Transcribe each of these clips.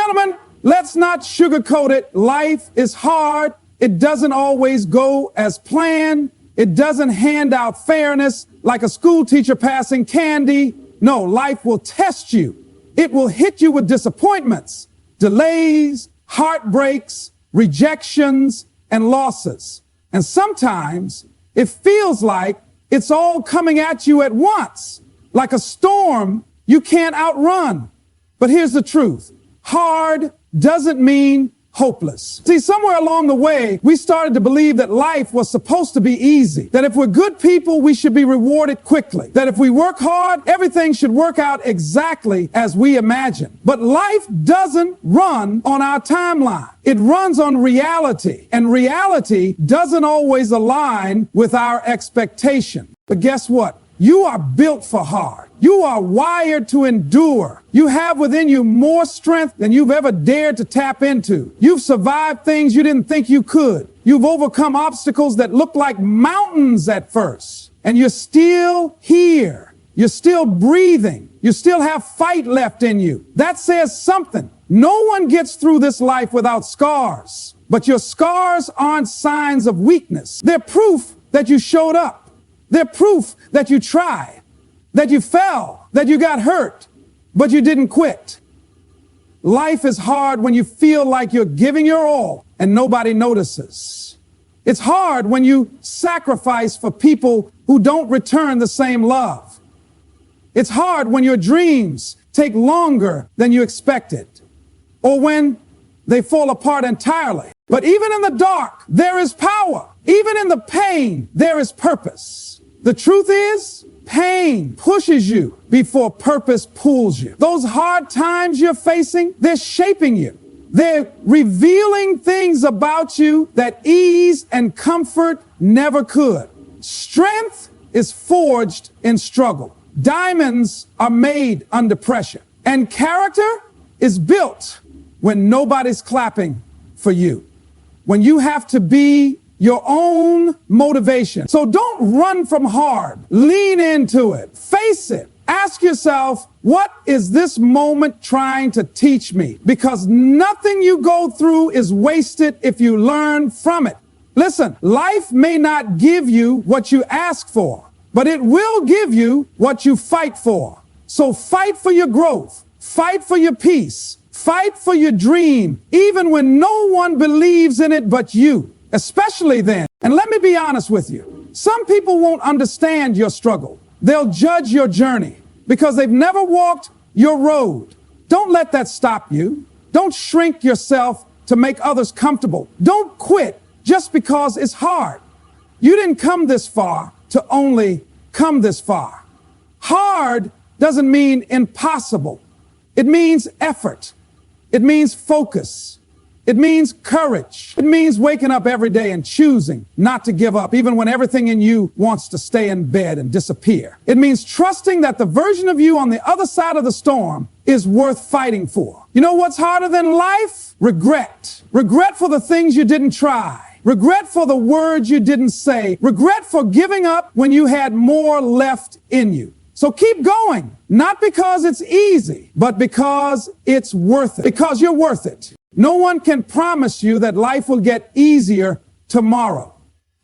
gentlemen, let's not sugarcoat it. Life is hard. It doesn't always go as planned. It doesn't hand out fairness like a school teacher passing candy. No, life will test you. It will hit you with disappointments, delays, heartbreaks, rejections, and losses. And sometimes it feels like it's all coming at you at once, like a storm you can't outrun. But here's the truth. Hard doesn't mean hopeless. See, somewhere along the way, we started to believe that life was supposed to be easy, that if we're good people, we should be rewarded quickly, that if we work hard, everything should work out exactly as we imagine. But life doesn't run on our timeline. It runs on reality, and reality doesn't always align with our expectation. But guess what? You are built for hard. You are wired to endure. You have within you more strength than you've ever dared to tap into. You've survived things you didn't think you could. You've overcome obstacles that look like mountains at first. And you're still here. You're still breathing. You still have fight left in you. That says something. No one gets through this life without scars. But your scars aren't signs of weakness. They're proof that you showed up. They're proof that you tried, that you fell, that you got hurt, but you didn't quit. Life is hard when you feel like you're giving your all and nobody notices. It's hard when you sacrifice for people who don't return the same love. It's hard when your dreams take longer than you expected, or when they fall apart entirely. But even in the dark, there is power. Even in the pain, there is purpose. The truth is, pain pushes you before purpose pulls you. Those hard times you're facing, they're shaping you. They're revealing things about you that ease and comfort never could. Strength is forged in struggle. Diamonds are made under pressure. And character is built when nobody's clapping for you. When you have to be your own motivation. So don't run from hard. Lean into it. Face it. Ask yourself, what is this moment trying to teach me? Because nothing you go through is wasted if you learn from it. Listen, life may not give you what you ask for, but it will give you what you fight for. So fight for your growth. Fight for your peace. Fight for your dream, even when no one believes in it but you. Especially then. And let me be honest with you. Some people won't understand your struggle. They'll judge your journey because they've never walked your road. Don't let that stop you. Don't shrink yourself to make others comfortable. Don't quit just because it's hard. You didn't come this far to only come this far. Hard doesn't mean impossible. It means effort. It means focus. It means courage. It means waking up every day and choosing not to give up, even when everything in you wants to stay in bed and disappear. It means trusting that the version of you on the other side of the storm is worth fighting for. You know what's harder than life? Regret. Regret for the things you didn't try. Regret for the words you didn't say. Regret for giving up when you had more left in you. So keep going, not because it's easy, but because it's worth it, because you're worth it. No one can promise you that life will get easier tomorrow.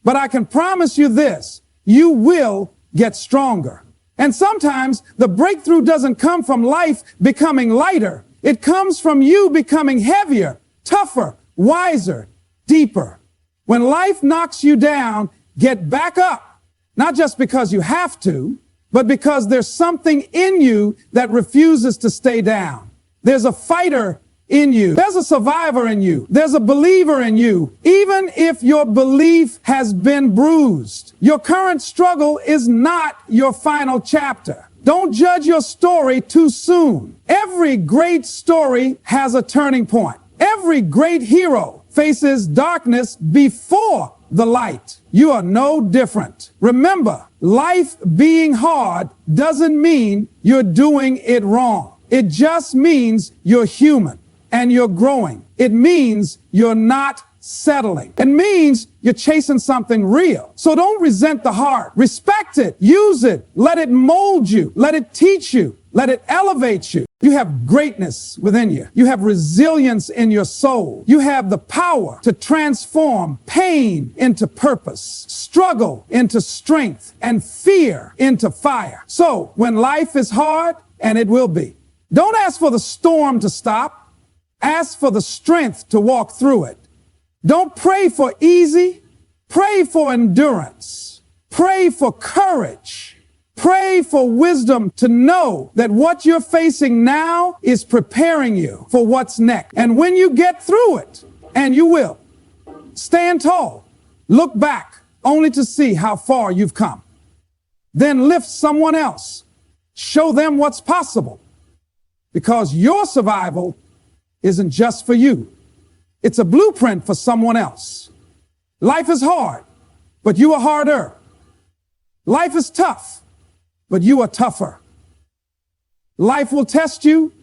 But I can promise you this, you will get stronger. And sometimes the breakthrough doesn't come from life becoming lighter. It comes from you becoming heavier, tougher, wiser, deeper. When life knocks you down, get back up. Not just because you have to, but because there's something in you that refuses to stay down. There's a fighter in you. There's a survivor in you. There's a believer in you. Even if your belief has been bruised, your current struggle is not your final chapter. Don't judge your story too soon. Every great story has a turning point. Every great hero faces darkness before the light. You are no different. Remember, life being hard doesn't mean you're doing it wrong. It just means you're human and you're growing. It means you're not settling. It means you're chasing something real. So don't resent the hard. Respect it. Use it. Let it mold you. Let it teach you. Let it elevate you. You have greatness within you. You have resilience in your soul. You have the power to transform pain into purpose, struggle into strength, and fear into fire. So when life is hard, and it will be, don't ask for the storm to stop. Ask for the strength to walk through it. Don't pray for easy. Pray for endurance. Pray for courage. Pray for wisdom to know that what you're facing now is preparing you for what's next. And when you get through it, and you will, stand tall. Look back only to see how far you've come. Then lift someone else. Show them what's possible. Because your survival isn't just for you. It's a blueprint for someone else. Life is hard, but you are harder. Life is tough, but you are tougher. Life will test you,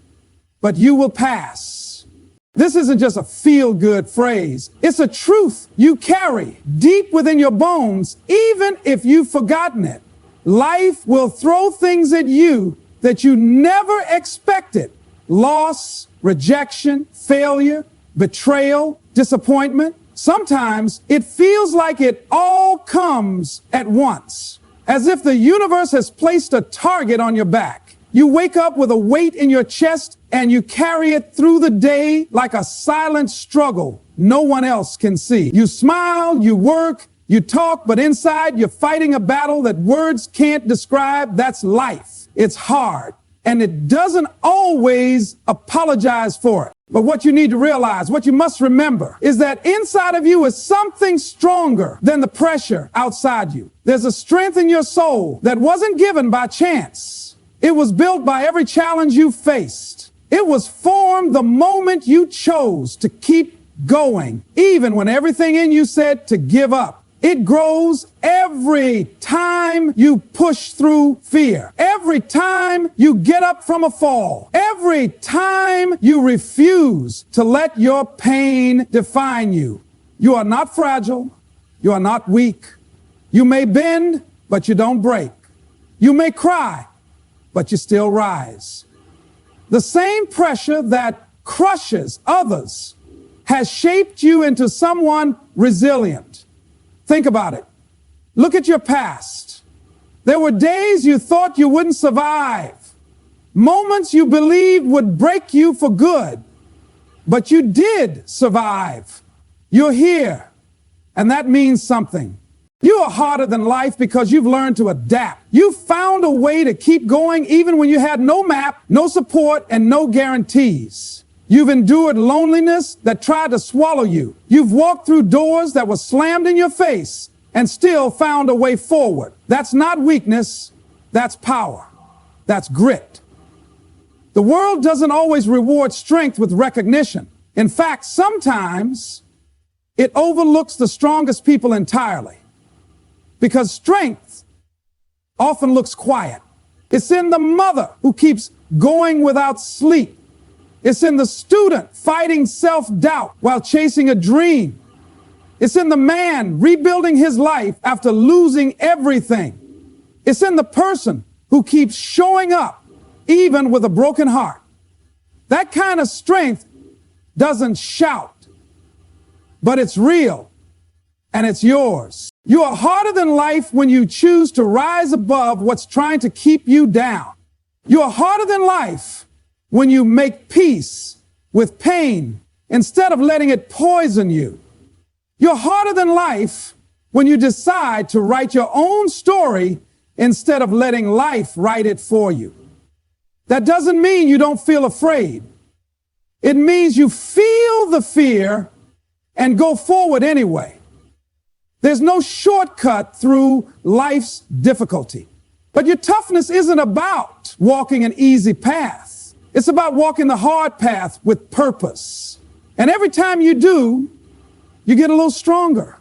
but you will pass. This isn't just a feel-good phrase. It's a truth you carry deep within your bones, even if you've forgotten it. Life will throw things at you that you never expected. Loss, rejection, failure, betrayal, disappointment. Sometimes it feels like it all comes at once, as if the universe has placed a target on your back. You wake up with a weight in your chest and you carry it through the day like a silent struggle no one else can see. You smile, you work, you talk, but inside you're fighting a battle that words can't describe. That's life. It's hard, and it doesn't always apologize for it. But what you need to realize, what you must remember, is that inside of you is something stronger than the pressure outside you. There's a strength in your soul that wasn't given by chance. It was built by every challenge you faced. It was formed the moment you chose to keep going, even when everything in you said to give up. It grows every time you push through fear. Every time you get up from a fall. Every time you refuse to let your pain define you. You are not fragile. You are not weak. You may bend, but you don't break. You may cry, but you still rise. The same pressure that crushes others has shaped you into someone resilient. Think about it. Look at your past. There were days you thought you wouldn't survive. Moments you believed would break you for good. But you did survive. You're here. And that means something. You are harder than life because you've learned to adapt. You found a way to keep going even when you had no map, no support, and no guarantees. You've endured loneliness that tried to swallow you. You've walked through doors that were slammed in your face and still found a way forward. That's not weakness. That's power. That's grit. The world doesn't always reward strength with recognition. In fact, sometimes it overlooks the strongest people entirely because strength often looks quiet. It's in the mother who keeps going without sleep. It's in the student fighting self-doubt while chasing a dream. It's in the man rebuilding his life after losing everything. It's in the person who keeps showing up even with a broken heart. That kind of strength doesn't shout, but it's real and it's yours. You are harder than life when you choose to rise above what's trying to keep you down. You are harder than life when you make peace with pain instead of letting it poison you. You're harder than life when you decide to write your own story instead of letting life write it for you. That doesn't mean you don't feel afraid. It means you feel the fear and go forward anyway. There's no shortcut through life's difficulty. But your toughness isn't about walking an easy path. It's about walking the hard path with purpose. And every time you do, you get a little stronger.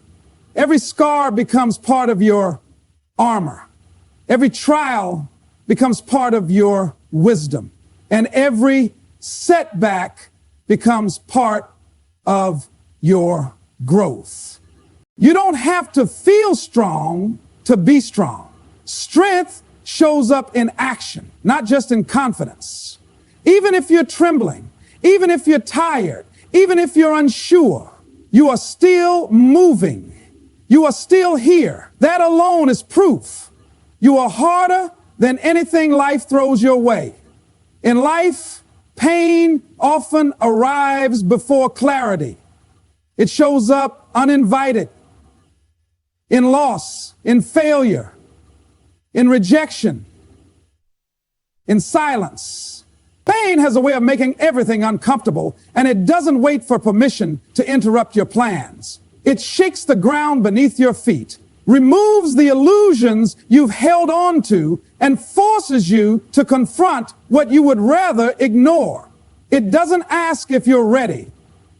Every scar becomes part of your armor. Every trial becomes part of your wisdom. And every setback becomes part of your growth. You don't have to feel strong to be strong. Strength shows up in action, not just in confidence. Even if you're trembling, even if you're tired, even if you're unsure, you are still moving. You are still here. That alone is proof. You are harder than anything life throws your way. In life, pain often arrives before clarity. It shows up uninvited, in loss, in failure, in rejection, in silence. Pain has a way of making everything uncomfortable, and it doesn't wait for permission to interrupt your plans. It shakes the ground beneath your feet, removes the illusions you've held on to, and forces you to confront what you would rather ignore. It doesn't ask if you're ready.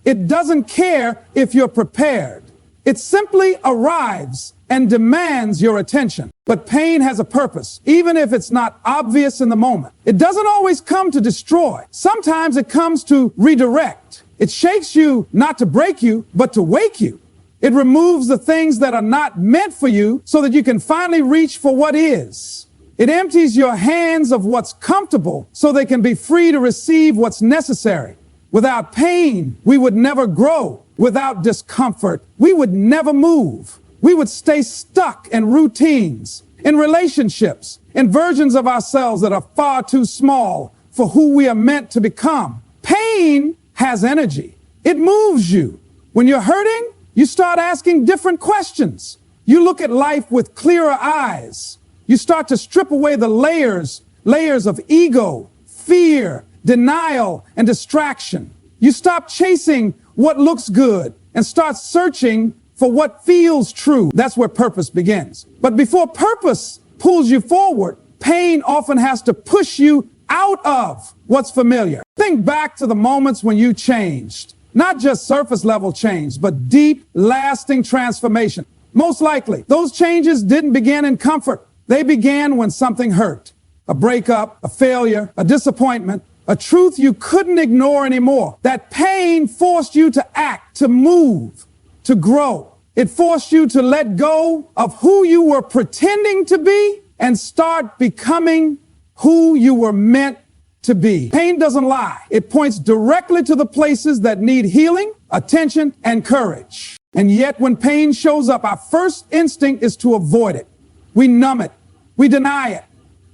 It doesn't care if you're prepared. It simply arrives and demands your attention. But pain has a purpose, even if it's not obvious in the moment. It doesn't always come to destroy. Sometimes it comes to redirect. It shakes you not to break you, but to wake you. It removes the things that are not meant for you so that you can finally reach for what is. It empties your hands of what's comfortable so they can be free to receive what's necessary. Without pain, we would never grow. Without discomfort, we would never move. We would stay stuck in routines, in relationships, in versions of ourselves that are far too small for who we are meant to become. Pain has energy. It moves you. When you're hurting, you start asking different questions. You look at life with clearer eyes. You start to strip away the layers of ego, fear, denial, and distraction. You stop chasing what looks good and start searching for what feels true. That's where purpose begins. But before purpose pulls you forward, pain often has to push you out of what's familiar. Think back to the moments when you changed. Not just surface level change, but deep, lasting transformation. Most likely, those changes didn't begin in comfort. They began when something hurt. A breakup, a failure, a disappointment, a truth you couldn't ignore anymore. That pain forced you to act, to move, to grow. It forced you to let go of who you were pretending to be and start becoming who you were meant to be. Pain doesn't lie. It points directly to the places that need healing, attention, and courage. And yet when pain shows up, our first instinct is to avoid it. We numb it. We deny it.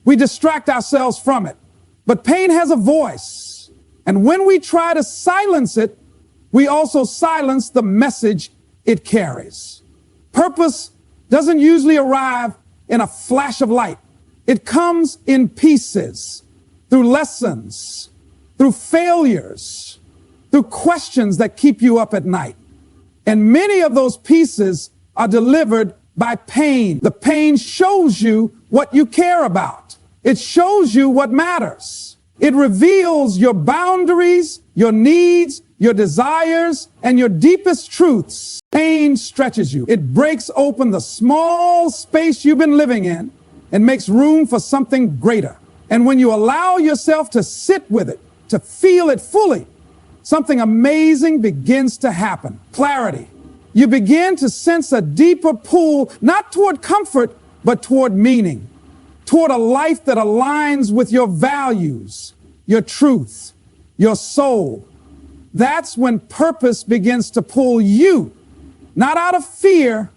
We distract ourselves from it. But pain has a voice. And when we try to silence it, we also silence the message it carries. Purpose doesn't usually arrive in a flash of light. It comes in pieces, through lessons, through failures, through questions that keep you up at night. And many of those pieces are delivered by pain. The pain shows you what you care about. It shows you what matters. It reveals your boundaries, your needs, your desires, and your deepest truths. Pain stretches you. It breaks open the small space you've been living in and makes room for something greater. And when you allow yourself to sit with it, to feel it fully, something amazing begins to happen. Clarity. You begin to sense a deeper pull, not toward comfort, but toward meaning, toward a life that aligns with your values, your truth, your soul. That's when purpose begins to pull you, not out of fear,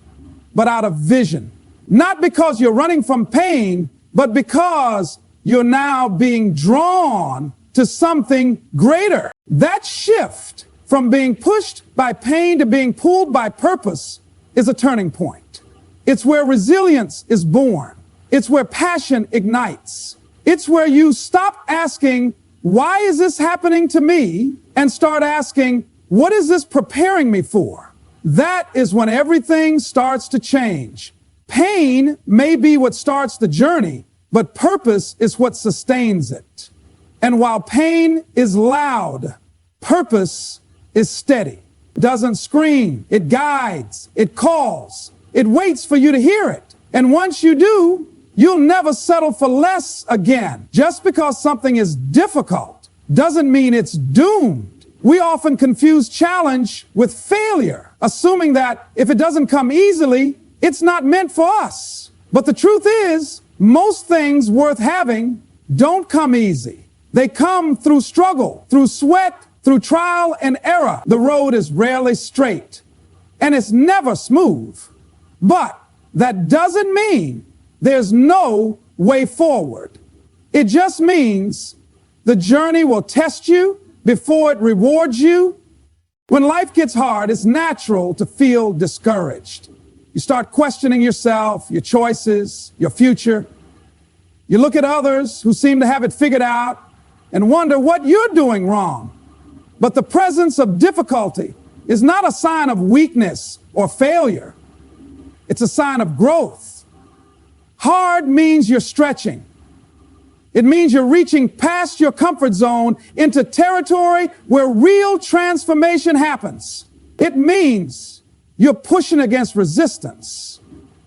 but out of vision. Not because you're running from pain, but because you're now being drawn to something greater. That shift from being pushed by pain to being pulled by purpose is a turning point. It's where resilience is born. It's where passion ignites. It's where you stop asking, why is this happening to me? And start asking, what is this preparing me for? That is when everything starts to change. Pain may be what starts the journey, but purpose is what sustains it. And while pain is loud, purpose is steady. It doesn't scream. It guides. It calls. It waits for you to hear it. And once you do, you'll never settle for less again. Just because something is difficult doesn't mean it's doomed. We often confuse challenge with failure, assuming that if it doesn't come easily, it's not meant for us. But the truth is, most things worth having don't come easy. They come through struggle, through sweat, through trial and error. The road is rarely straight, and it's never smooth. But that doesn't mean there's no way forward. It just means the journey will test you before it rewards you. When life gets hard, it's natural to feel discouraged. You start questioning yourself, your choices, your future. You look at others who seem to have it figured out and wonder what you're doing wrong. But the presence of difficulty is not a sign of weakness or failure. It's a sign of growth. Hard means you're stretching. It means you're reaching past your comfort zone into territory where real transformation happens. It means you're pushing against resistance.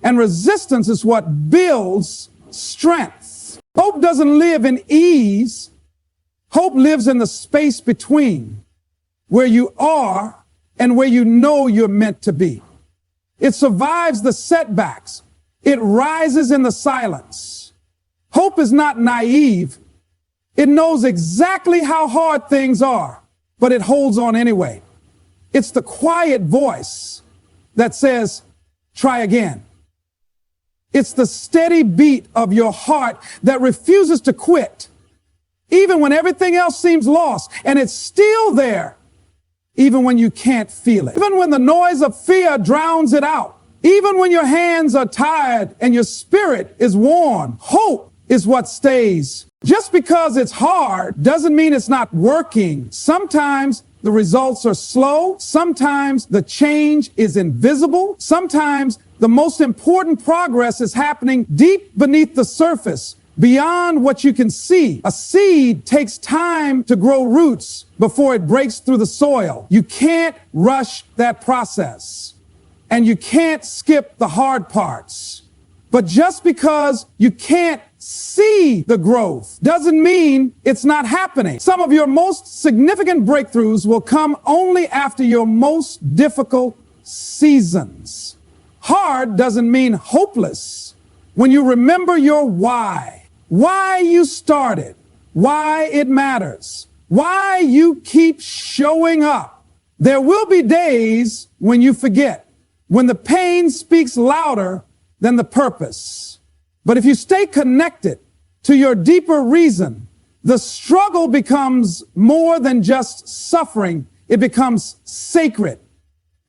And resistance is what builds strength. Hope doesn't live in ease. Hope lives in the space between where you are and where you know you're meant to be. It survives the setbacks. It rises in the silence. Hope is not naive. It knows exactly how hard things are, but it holds on anyway. It's the quiet voice that says, try again. It's the steady beat of your heart that refuses to quit, even when everything else seems lost, and it's still there, even when you can't feel it. Even when the noise of fear drowns it out. Even when your hands are tired and your spirit is worn, hope is what stays. Just because it's hard doesn't mean it's not working. Sometimes the results are slow. Sometimes the change is invisible. Sometimes the most important progress is happening deep beneath the surface, beyond what you can see. A seed takes time to grow roots before it breaks through the soil. You can't rush that process, and you can't skip the hard parts. But just because you can't see the growth doesn't mean it's not happening. Some of your most significant breakthroughs will come only after your most difficult seasons. Hard doesn't mean hopeless. When you remember your why you started, why it matters, why you keep showing up, there will be days when you forget, when the pain speaks louder than the purpose. But if you stay connected to your deeper reason, the struggle becomes more than just suffering. It becomes sacred.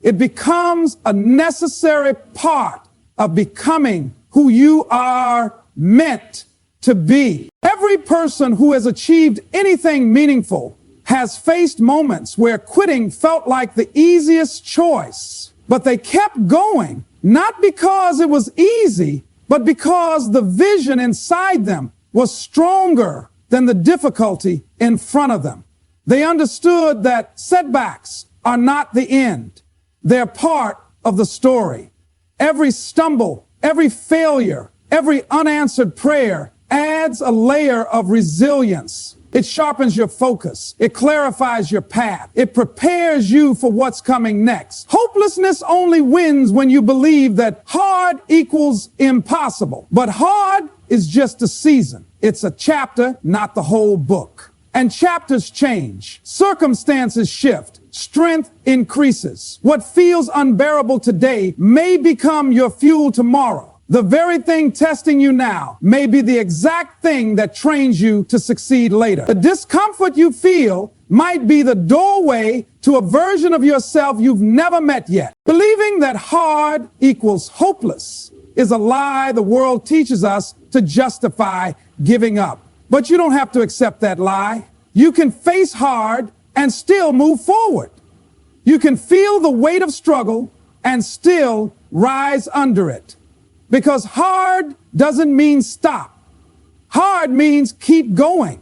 It becomes a necessary part of becoming who you are meant to be. Every person who has achieved anything meaningful has faced moments where quitting felt like the easiest choice, but they kept going, not because it was easy, but because the vision inside them was stronger than the difficulty in front of them. They understood that setbacks are not the end. They're part of the story. Every stumble, every failure, every unanswered prayer adds a layer of resilience. It sharpens your focus. It clarifies your path. It prepares you for what's coming next. Hopelessness only wins when you believe that hard equals impossible. But hard is just a season. It's a chapter, not the whole book. And chapters change. Circumstances shift. Strength increases. What feels unbearable today may become your fuel tomorrow. The very thing testing you now may be the exact thing that trains you to succeed later. The discomfort you feel might be the doorway to a version of yourself you've never met yet. Believing that hard equals hopeless is a lie the world teaches us to justify giving up. But you don't have to accept that lie. You can face hard and still move forward. You can feel the weight of struggle and still rise under it. Because hard doesn't mean stop. Hard means keep going.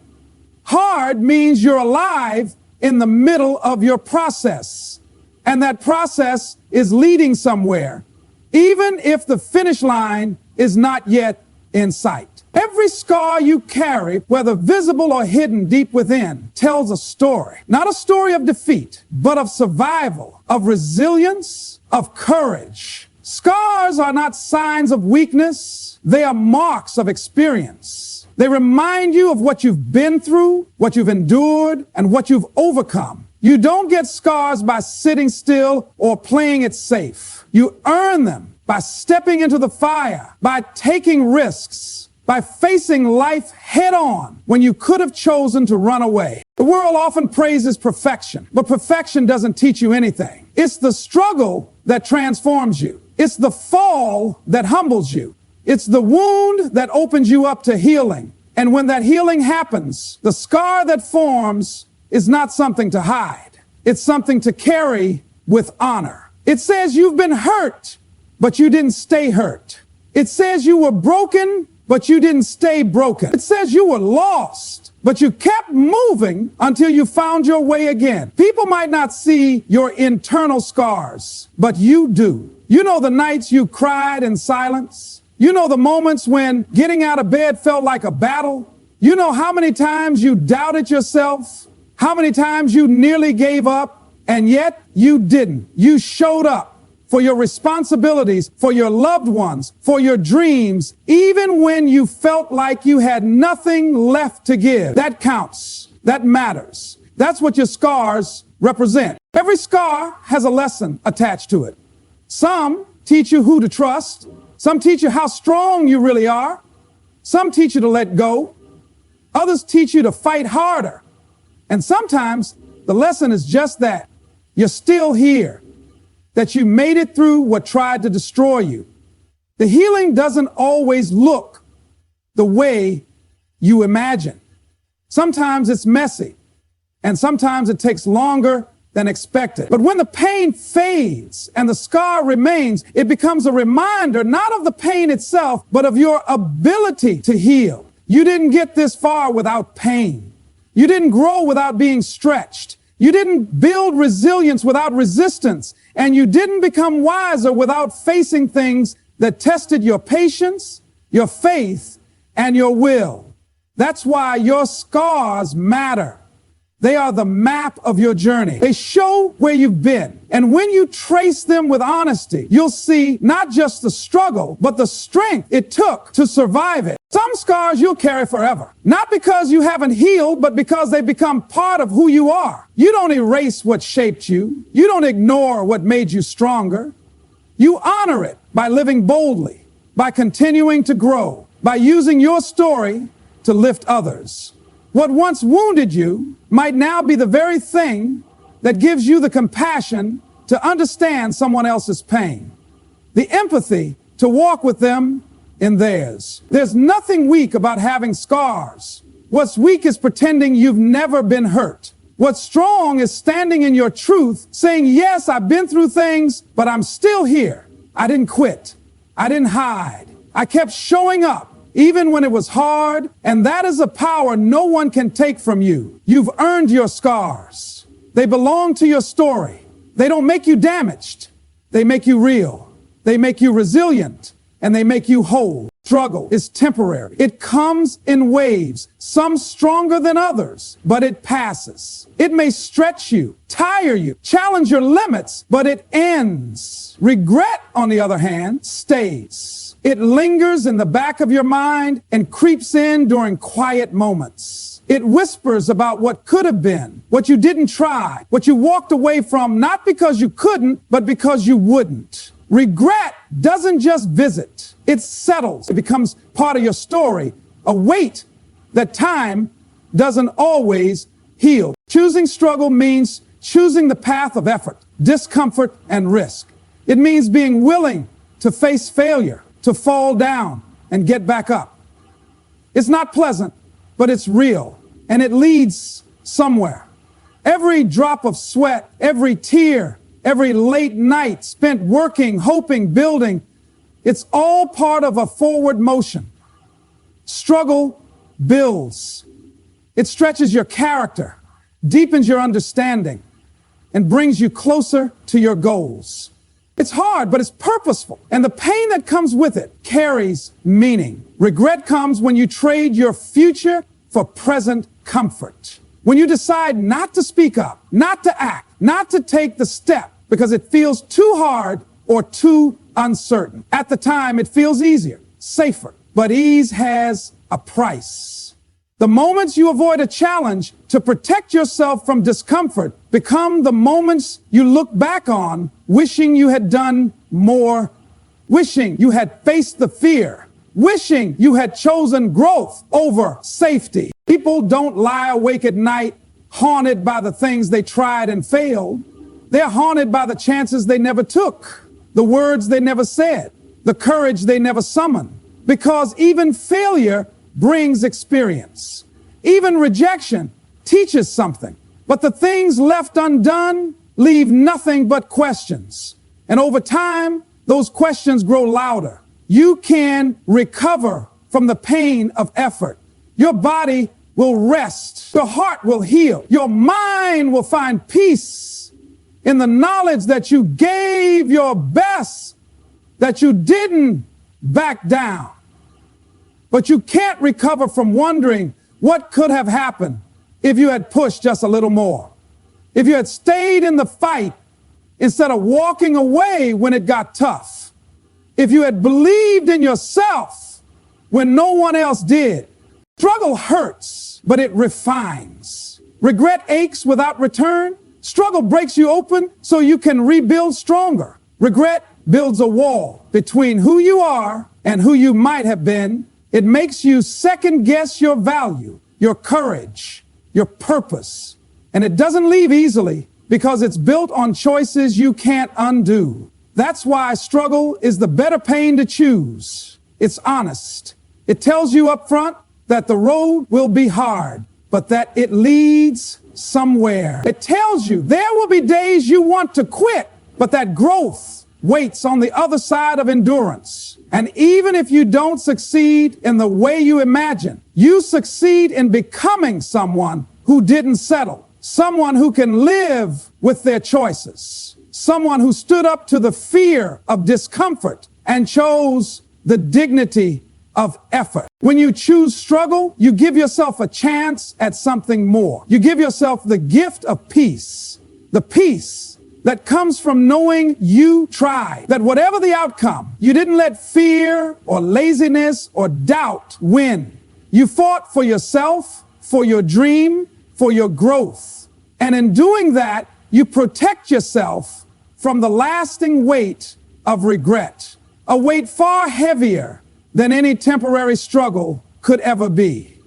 Hard means you're alive in the middle of your process. And that process is leading somewhere, even if the finish line is not yet in sight. Every scar you carry, whether visible or hidden deep within, tells a story. Not a story of defeat, but of survival, of resilience, of courage. Scars are not signs of weakness. They are marks of experience. They remind you of what you've been through, what you've endured, and what you've overcome. You don't get scars by sitting still or playing it safe. You earn them by stepping into the fire, by taking risks, by facing life head on when you could have chosen to run away. The world often praises perfection, but perfection doesn't teach you anything. It's the struggle that transforms you. It's the fall that humbles you. It's the wound that opens you up to healing. And when that healing happens, the scar that forms is not something to hide. It's something to carry with honor. It says you've been hurt, but you didn't stay hurt. It says you were broken, but you didn't stay broken. It says you were lost, but you kept moving until you found your way again. People might not see your internal scars, but you do. You know the nights you cried in silence. You know the moments when getting out of bed felt like a battle. You know how many times you doubted yourself, how many times you nearly gave up, and yet you didn't. You showed up for your responsibilities, for your loved ones, for your dreams, even when you felt like you had nothing left to give. That counts. That matters. That's what your scars represent. Every scar has a lesson attached to it. Some teach you who to trust. Some teach you how strong you really are. Some teach you to let go. Others teach you to fight harder. And sometimes the lesson is just that. You're still here. That you made it through what tried to destroy you. The healing doesn't always look the way you imagine. Sometimes it's messy, and sometimes it takes longer than expected. But when the pain fades and the scar remains, it becomes a reminder not of the pain itself, but of your ability to heal. You didn't get this far without pain. You didn't grow without being stretched. You didn't build resilience without resistance. And you didn't become wiser without facing things that tested your patience, your faith, and your will. That's why your scars matter. They are the map of your journey. They show where you've been. And when you trace them with honesty, you'll see not just the struggle, but the strength it took to survive it. Some scars you'll carry forever. Not because you haven't healed, but because they become part of who you are. You don't erase what shaped you. You don't ignore what made you stronger. You honor it by living boldly, by continuing to grow, by using your story to lift others. What once wounded you might now be the very thing that gives you the compassion to understand someone else's pain, the empathy to walk with them in theirs. There's nothing weak about having scars. What's weak is pretending you've never been hurt. What's strong is standing in your truth, saying, yes, I've been through things, but I'm still here. I didn't quit. I didn't hide. I kept showing up. Even when it was hard, and that is a power no one can take from you. You've earned your scars. They belong to your story. They don't make you damaged. They make you real. They make you resilient, and they make you whole. Struggle is temporary. It comes in waves, some stronger than others, but it passes. It may stretch you, tire you, challenge your limits, but it ends. Regret, on the other hand, stays. It lingers in the back of your mind and creeps in during quiet moments. It whispers about what could have been, what you didn't try, what you walked away from, not because you couldn't, but because you wouldn't. Regret doesn't just visit. It settles. It becomes part of your story, a weight that time doesn't always heal. Choosing struggle means choosing the path of effort, discomfort, and risk. It means being willing to face failure, to fall down and get back up. It's not pleasant, but it's real, and it leads somewhere. Every drop of sweat, every tear, every late night spent working, hoping, building, it's all part of a forward motion. Struggle builds. It stretches your character, deepens your understanding, and brings you closer to your goals. It's hard, but it's purposeful. And the pain that comes with it carries meaning. Regret comes when you trade your future for present comfort. When you decide not to speak up, not to act, not to take the step because it feels too hard or too uncertain. At the time, it feels easier, safer, but ease has a price. The moments you avoid a challenge to protect yourself from discomfort become the moments you look back on wishing you had done more, wishing you had faced the fear, wishing you had chosen growth over safety. People don't lie awake at night haunted by the things they tried and failed. They're haunted by the chances they never took, the words they never said, the courage they never summoned. Because even failure brings experience. Even rejection teaches something. But the things left undone leave nothing but questions. And over time, those questions grow louder. You can recover from the pain of effort. Your body will rest. Your heart will heal. Your mind will find peace in the knowledge that you gave your best, that you didn't back down. But you can't recover from wondering what could have happened if you had pushed just a little more. If you had stayed in the fight instead of walking away when it got tough. If you had believed in yourself when no one else did. Struggle hurts, but it refines. Regret aches without return. Struggle breaks you open so you can rebuild stronger. Regret builds a wall between who you are and who you might have been. It makes you second guess your value, your courage, your purpose. And it doesn't leave easily because it's built on choices you can't undo. That's why struggle is the better pain to choose. It's honest. It tells you up front that the road will be hard, but that it leads somewhere. It tells you there will be days you want to quit, but that growth waits on the other side of endurance. And even if you don't succeed in the way you imagine, you succeed in becoming someone who didn't settle, someone who can live with their choices, someone who stood up to the fear of discomfort and chose the dignity of effort. When you choose struggle, you give yourself a chance at something more. You give yourself the gift of peace, the peace that comes from knowing you tried, that whatever the outcome, you didn't let fear or laziness or doubt win. You fought for yourself, for your dream, for your growth. And in doing that, you protect yourself from the lasting weight of regret, a weight far heavier than any temporary struggle could ever be.